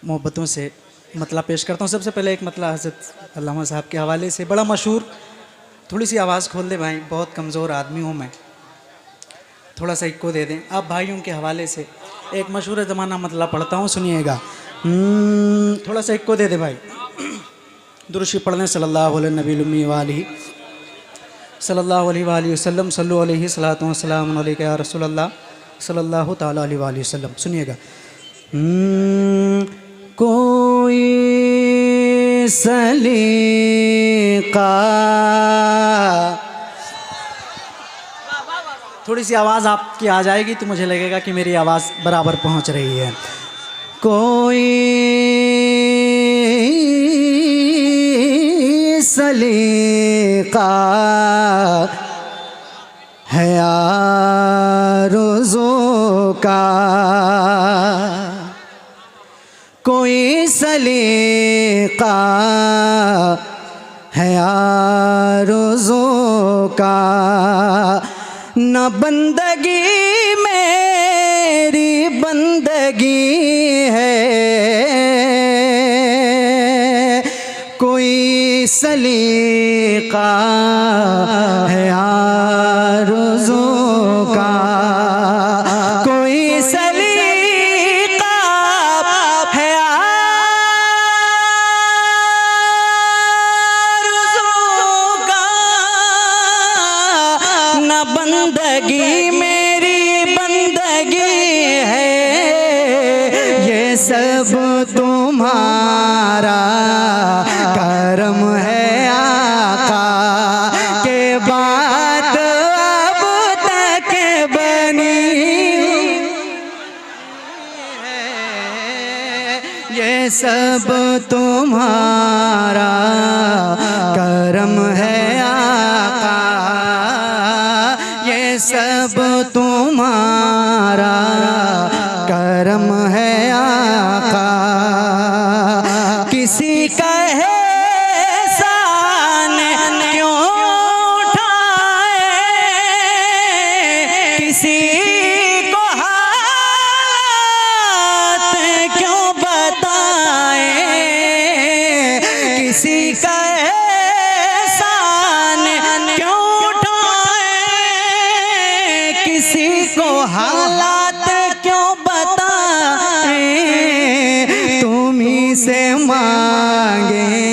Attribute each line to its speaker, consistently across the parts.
Speaker 1: मोहब्बतों से मतला पेश करता हूँ। सबसे पहले एक मतला हज़रत अल्लामा साहब के हवाले से, बड़ा मशहूर। थोड़ी सी आवाज़ खोल दे भाई, बहुत कमज़ोर आदमी हूँ मैं, थोड़ा सा इक्को दे दें। आप भाइयों के हवाले से एक मशहूर ज़माना मतला पढ़ता हूँ, सुनिएगा। थोड़ा सा इक्को दे दे भाई। दुरूद पढ़ने सल्लल्लाहु अलैहि नबी उम्मी वाली सल्लल्लाहु अलैहि वसल्लम सल्लु अलैहि सलातु व सलाम अलैका या रसूल अल्लाह सल्लल्लाहु ताला अलैहि वसल्लम। सुनिएगा। कोई सलीका, थोड़ी सी आवाज़ आपकी आ जाएगी तो मुझे लगेगा कि मेरी आवाज़ बराबर पहुंच रही है। कोई सलीका है आरज़ू का, कोई सलीका है आरज़ू का, न बंदगी मेरी बंदगी है, कोई सलीका है आरज़ू का, कोई सलीका है आरज़ू का, न बंदगी मेरी बंदगी है, ये सब तुम्हारा करम है आका, के बात अब तक बनी है, ये सब तुम्हारा करम है आका, ये सब तुम्हारा करम है आका। किसी का एहसान क्यों उठाए, किसी को हालात क्यों बताए, किसी का एहसान क्यों उठाए, किसी को हालात क्यों बताए, तुम ही से मांगेंगे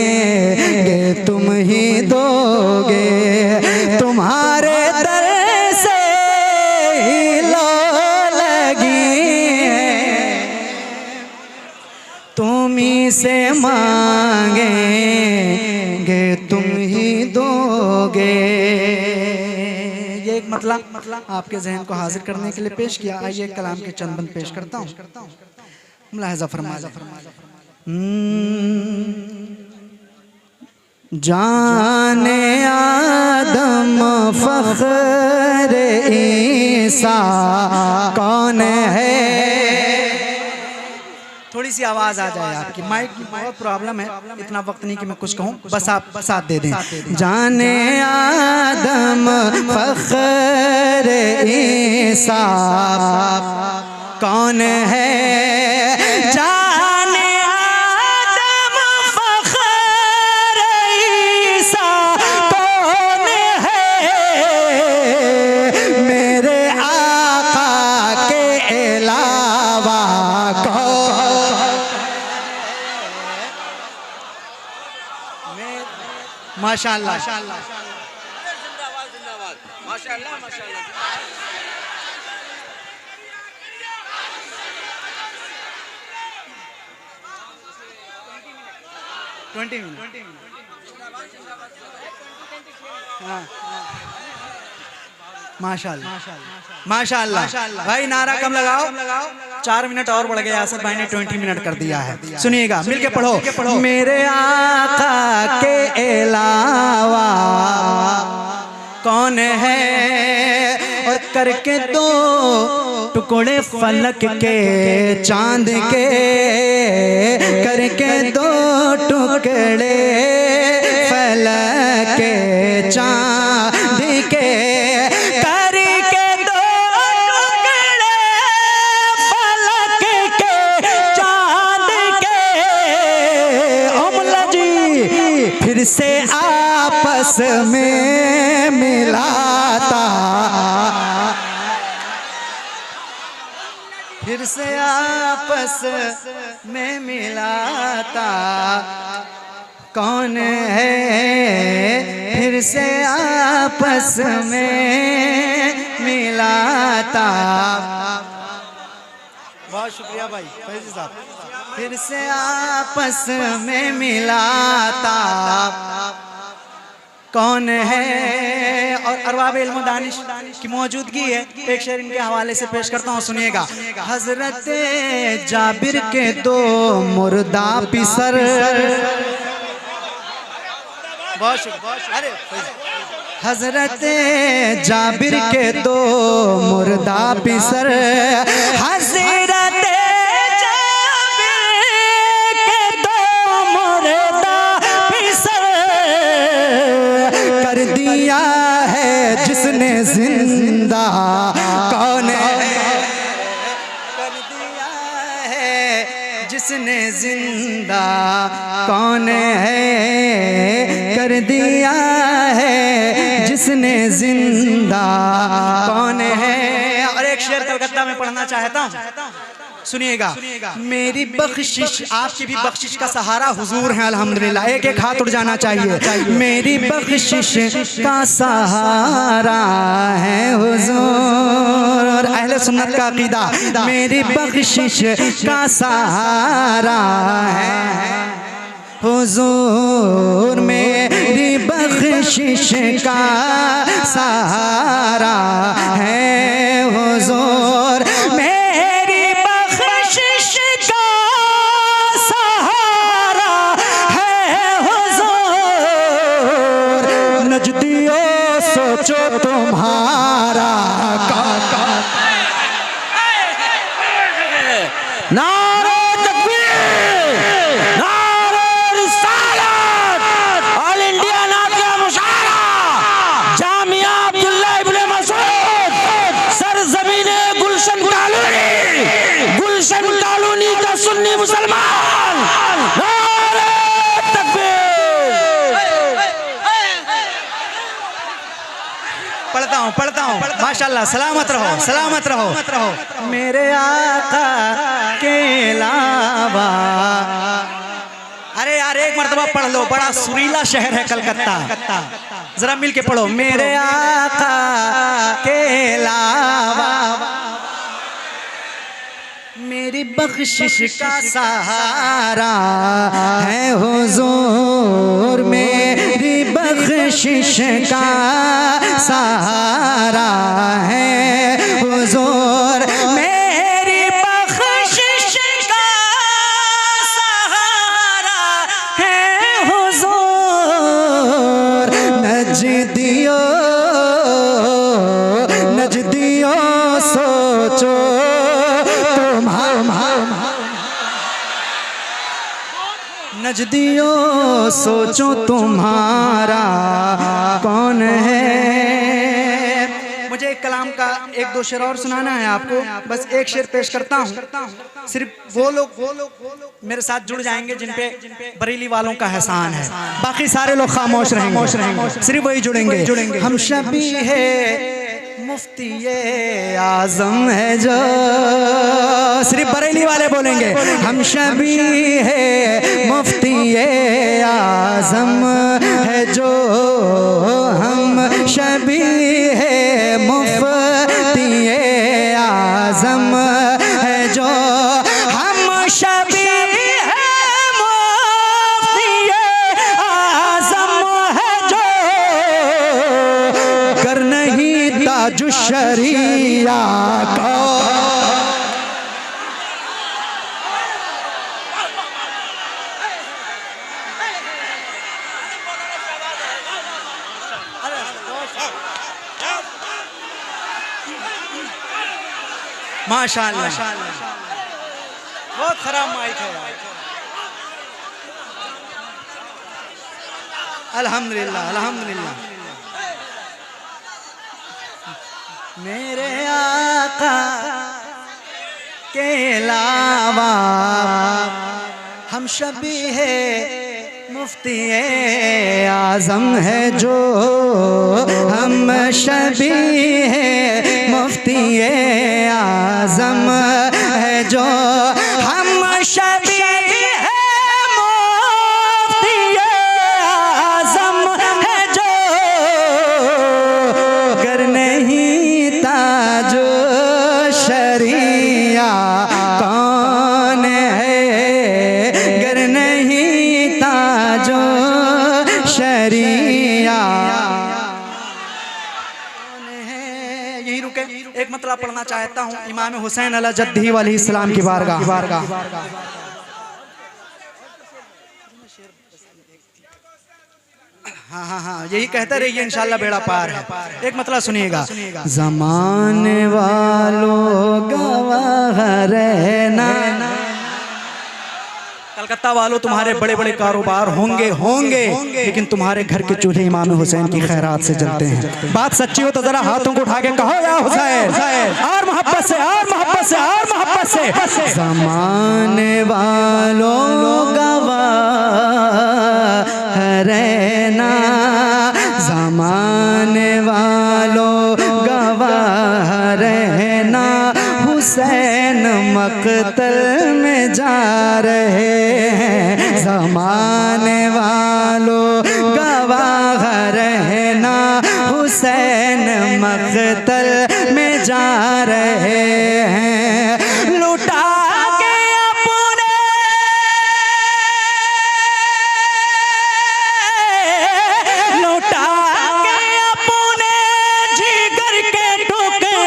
Speaker 1: तुम ही दोगे, तुम्हारे दर से ही लो लगी है, तुम ही से मांगेंगे तुम ही दोगे। ये एक मतला आपके जहन को हाजिर करने के लिए पेश किया। आइए कलाम के चंद बंद पेश करता हूँ, मुलाहिज़ा फरमाइए। जाने आदम फख्र ईसा कौन है। थोड़ी सी आवाज आ जाए आपकी, माइक की बहुत प्रॉब्लम है, इतना वक्त नहीं कि मैं कुछ कहूँ, बस आप साथ दे दें। जाने आदम फख्र ईसा कौन है, जाने आदम फख्र ईसा कौन है, मेरे आका के अलावा माशाअल्लाह माशाअल्लाह माशाअल्लाह माशाअल्लाह। 20 मिनट। हाँ माशाअल्लाह माशाअल्लाह भाई, नारा कम लगाओ, 4 मिनट और बढ़ गए। आसद भाई ने 20 मिनट कर दिया है। सुनिएगा, मिलके पढ़ो। मेरे आका के अलावा कौन है, और करके दो टुकड़े फलक के चांद के, करके दो टुकड़े फलक के चांद के, करके दो टुकड़े फलक के चांद के, फिर से आपस में मिलाता, फिर से आपस में मिलाता, कौन है फिर से आपस में मिलाता। बहुत शुक्रिया भाई फैजी साहब। फिर से आपस में मिलाता, कौन है। और अरबाब इल्म दानिश की मौजूदगी है, एक शेर इनके हवाले से पेश करता हूँ, सुनिएगा। हजरत जाबिर के दो मुर्दा पिसर, अरे हजरत जाबिर के दो मुर्दा पिसर, हजरत जाबिर के दो मुर्दा पिसर, कर दिया है जिसने जिंदा, कौन है कर दिया है जिसने जिंदा, कौन है कर दिया है जिसने जिंदा, कौन है। और एक शेर कलकत्ता में पढ़ना चाहता हूँ, सुनिएगा। मेरी बख्शिश, आपकी भी बख्शिश का सहारा हुजूर है अल्हम्दुलिल्लाह, एक एक हाथ उठ जाना चाहिए। मेरी बख्शिश का सहारा है हुजूर, अहले सुन्नत का अकीदा, मेरी बख्शिश का सहारा है हुजूर, मेरी बख्शिश का सहारा है हुजूर, मेरी बख्शिश का सहारा है हुजूर, नजदियों सोचो तुम्हारा नारे तकबीर, नारे रिसालत, ऑल इंडिया नातिया मुशारा, जामिया अब्दुल्ला इब्ने मसूद, सरजमीने गुलशन कॉलोनी, गुलशन कॉलोनी का सुन्नी मुसलमान, नारे तकबीर। पढ़ता हूँ माशाल्लाह, सलामत रहो, सलामत रहो। मेरे आका के अलावा, अरे यार एक मर्तबा पढ़ लो, बड़ा सुरीला शहर है कलकत्ता, जरा मिल के पढ़ो। मेरे आका के अलावा मेरी बख्शिश का सहारा है हुजूर, मेरी बख्शिश का सहारा है हुजूर, मेरी बख्शिश का सहारा है हुजूर, नजदियों सोचो नजदियों सोचो तुम्हारा कौन है। मुझे एक कलाम का एक दो शेर और सुनाना है आपको, बस एक शेर पेश करता हूँ। सिर्फ वो लोग मेरे साथ जुड़ जाएंगे जिन पे बरेली वालों का एहसान है, बाकी सारे लोग खामोश रहेंगे, सिर्फ वही जुड़ेंगे। हम शबी है मुफ्ती आजम है जो, सिर्फ बरेली वाले बोलेंगे। हम शबी है मुफ्ती आजम है जो, हम शबी है मुफ्ती आजम है जो, हम शबी है मुफ्ती आजम है जो, कर नहीं ताज शरिया को। माशाअल्लाह, बहुत खराब माइक है। अल्हम्दुलिल्लाह अल्हम्दुलिल्लाह। मेरे आका के अलावा हम शबी है मुफ्ती आज़म है जो हम शबी है, मुफ्ती आज़म है जो हम शबी है, मुफ्ती आज़म है जो गर नहीं ताजो शरिया कौन है, गर नहीं ताजो शरिया कौन है। यही रुके, एक मतलब पढ़ना चाहता हूँ इमाम हुसैन अला जद्दी वाली इस्लाम की बारगाह। हाँ हाँ हाँ, यही कहते रहिए इंशाल्लाह बेड़ा पार है। एक मतलब सुनिएगा। ज़माने वालों गवाह रहना, कलकत्ता वालों तुम्हारे बड़े बड़े कारोबार होंगे होंगे, लेकिन तुम्हारे घर के चूल्हे इमाम हुसैन की खैरात से जलते हैं। बात सच्ची हो तो जरा हाथों को उठा के कहो या हुसैन, और मोहब्बत से, और मोहब्बत से, और मोहब्बत से। ज़माने वालों गवाह रहना, ज़माने वालों गवाह रहना, हुसैन मक़तल में जा रहे हैं। ज़माने वालों गवाह रहना, हुसैन मक़तल में जा रहे हैं। लुटा के अपने जिगर के टुकड़े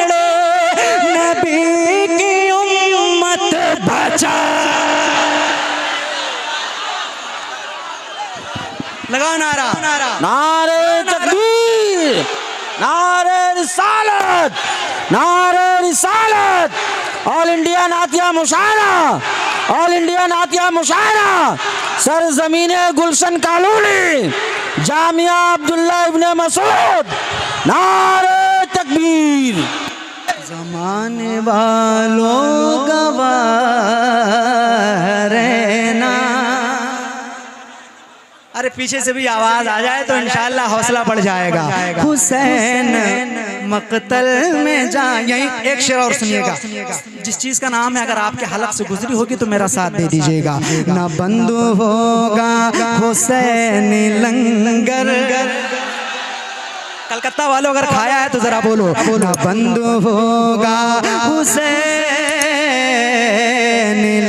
Speaker 1: नबी की उम्मत बचा। लगाओ नारा,
Speaker 2: नारे तकबीर, नारे रिसालत, नारे रिसालत। ऑल इंडिया नातिया मुशायरा, ऑल इंडिया नातिया मुशायरा, सरजमीने गुलशन कालूनी, जामिया अब्दुल्ला इब्ने मसूद। नारे तकबीर।
Speaker 1: ज़माने वालों गवाह रहना। अरे पीछे से भी आवाज आ जाए तो इंशाल्लाह हौसला बढ़ जाएगा। हुसैन मक़तल में जा। यही एक शेर और सुनिएगा। जिस चीज का नाम है अगर आपके हलक से गुजरी होगी तो मेरा साथ दे दीजिएगा। ना बंदू होगा हुसैन लंगर। कलकत्ता वालों अगर खाया है तो जरा बोलो। ना बंदू होगा हुसैन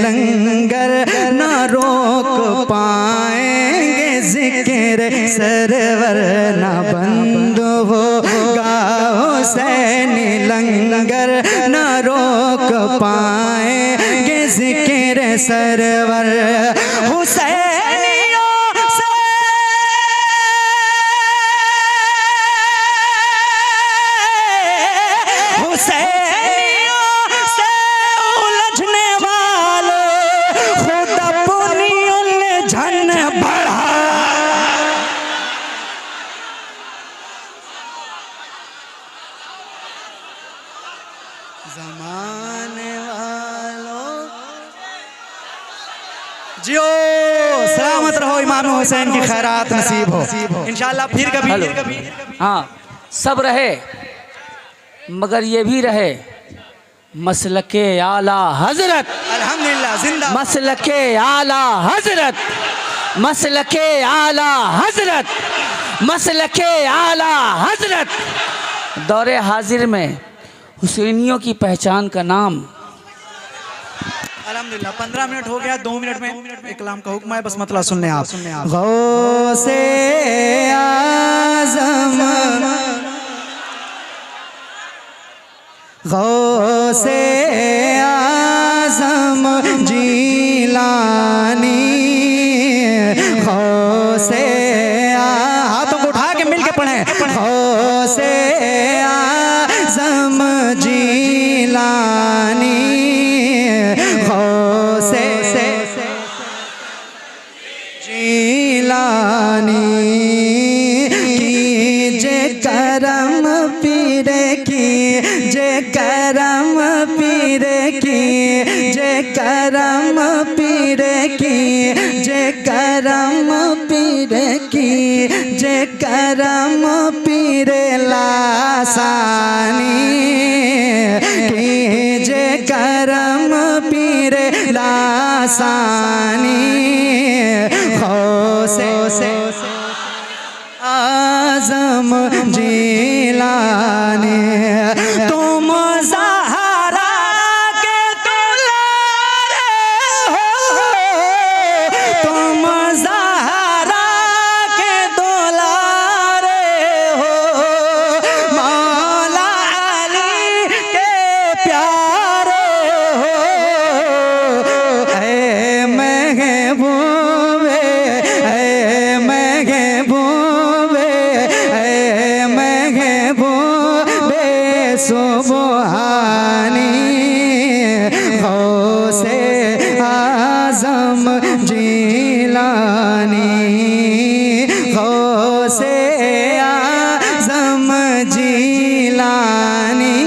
Speaker 1: लंगर, ना रोक पाएंगे जिक्र सरवर। ना बंद होगा हुसैन लंगर, ना रोक पाएंगे जिक्र सरवर। हुसैनियों से उलझने वाले खुद अपनी उलझन बढ़ा। ज़माने वालों जियो, सलामत रहो, इमाम हुसैन की खैरात नसीब हो इंशाल्लाह। फिर कभी
Speaker 2: हाँ, सब रहे मगर ये भी रहे मसलके आला हजरत।
Speaker 1: अल्हम्दुलिल्लाह जिंदा।
Speaker 2: मसलके आला हजरत, मसलके आला हजरत, मसलके आला हजरत। दौरे हाजिर में हुसैनियों की पहचान का नाम।
Speaker 1: अल्हम्दुलिल्लाह 15 मिनट हो गया, 2 मिनट में एक कलाम का हुक्म है, बस मतलब सुन लें आप। गौसे आज़म, गौसे आज़म जीलानी, गौसे हाथों को उठा के मिल के पढ़ें। गौसे आज़म जीलानी, गौसे जीलानी, कीजे करम पीरे की, जे करम पीरे की, जे करम पीरे की, जे करम पीर की जे करम पीर लासानी की जे करम पीर लासानी गौसे आज़म जिलानी तुम ज़हरा के दुलारे हो तुम ज़हरा के दुलारे हो मौला अली के प्यारे हो ऐ महबूबे ऐ महबूबे सुबहानी गौसे आज़म जिलानी गौसे आज़म जिलानी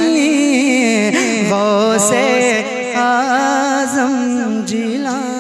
Speaker 1: गौसे आज़म जिलानी।